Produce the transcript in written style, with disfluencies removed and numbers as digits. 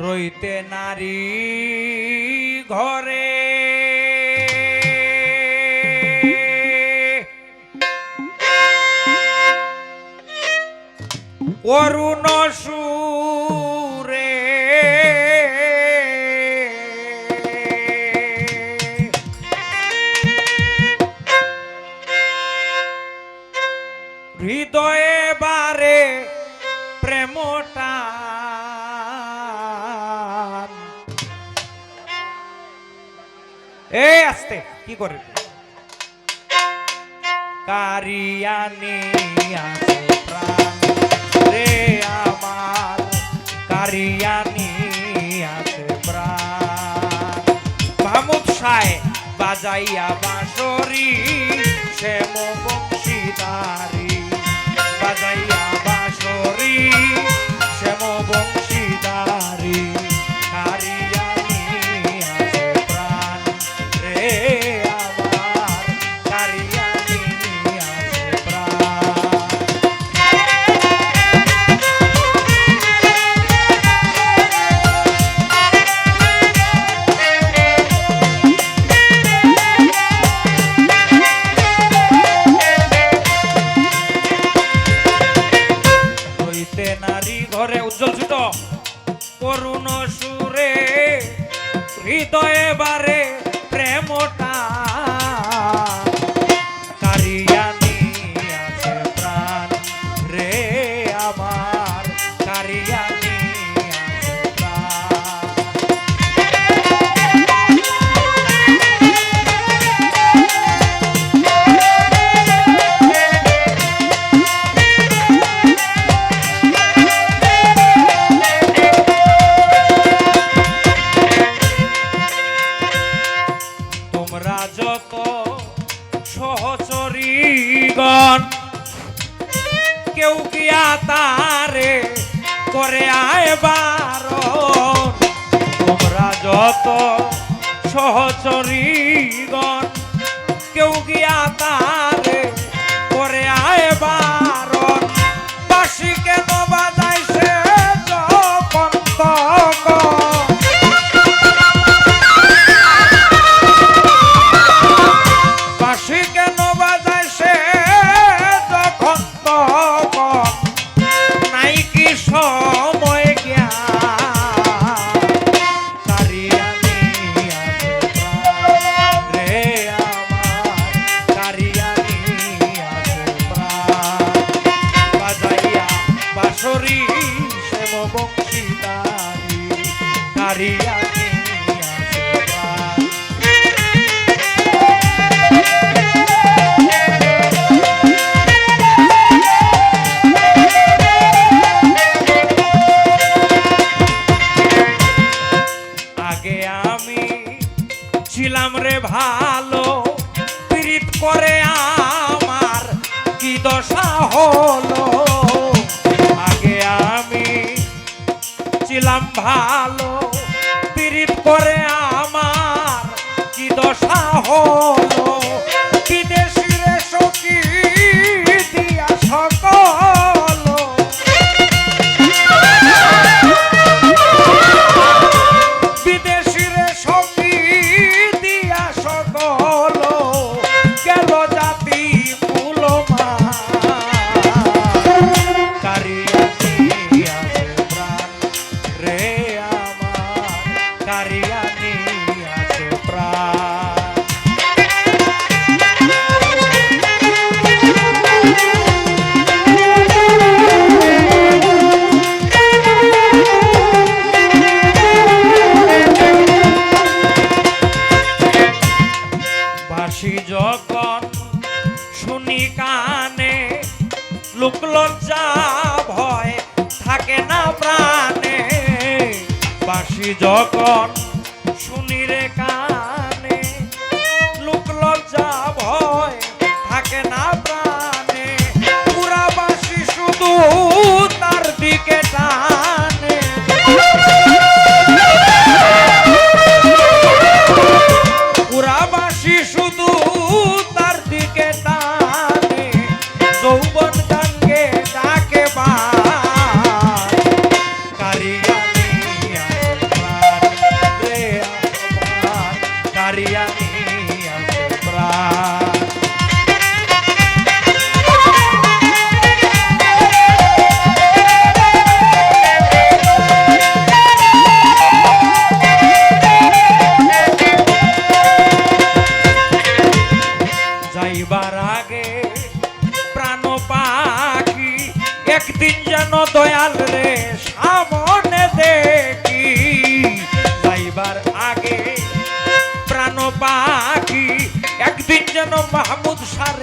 রইতে নারী ঘরে অরুণ সুরে হৃদয়ে বারে প্রেমটা এই আস্তে কি করে কারিয়ানি আছে প্রাণ রে আমার কারিয়ানি আছে প্রাণ মাহমুদ সায় বাজাইয়া বাঁশরি শ্যাম বংশীদারি বাজাইয়া বাঁশরি শ্যাম বংশীদারি কারিয়ানি আছে প্রাণ রে আমার কারিয়ানি আছে প্রাণ নারী ঘরে উজ্জ্বল ছোট করুণ সুরে হৃদয়ে বারে প্রেমটা কারিয়ানি আছে প্রাণ রে আমার কারিয়ানি আছে প্রাণ যত সহচরীগণ কেউ কি তারে করে আয় বারণ তোমরা যত সহচরীগণ কেউ কি তারে করে আয় বারণ বাঁশি কেন বাজাইছে যখন তখন বংশীদারি কারিয়ানি আছে প্রাণ আগে আমি ছিলাম রে ভালো পীড়িত করে আমার কি দশা হলো আগে আমি ছিলাম ভালো পীড়িত করে আমার কি দশা হলো বিদেশিরে সখী দিয়া সকল বিদেশিরে সখী দিয়া সকল গেল জাতি কুলমা কারিয়ানি আছে প্রাণ রে আমার কারিয়ানি আছে প্রাণ বাঁশি যখন শুনি কানে লোক লজ্জা ভয় থাকে না প্রাণে বাঁশি যখন শুনি রে কানে লোক লজ্জা ভয় থাকে না প্রাণে পুরা বাঁশি শুধু তার দিকে টানে পুরা বাঁশি শুধু তার দিকে টানে যৌবন গানকে ডাকে বা কারিয়ানি মাহমুদ সার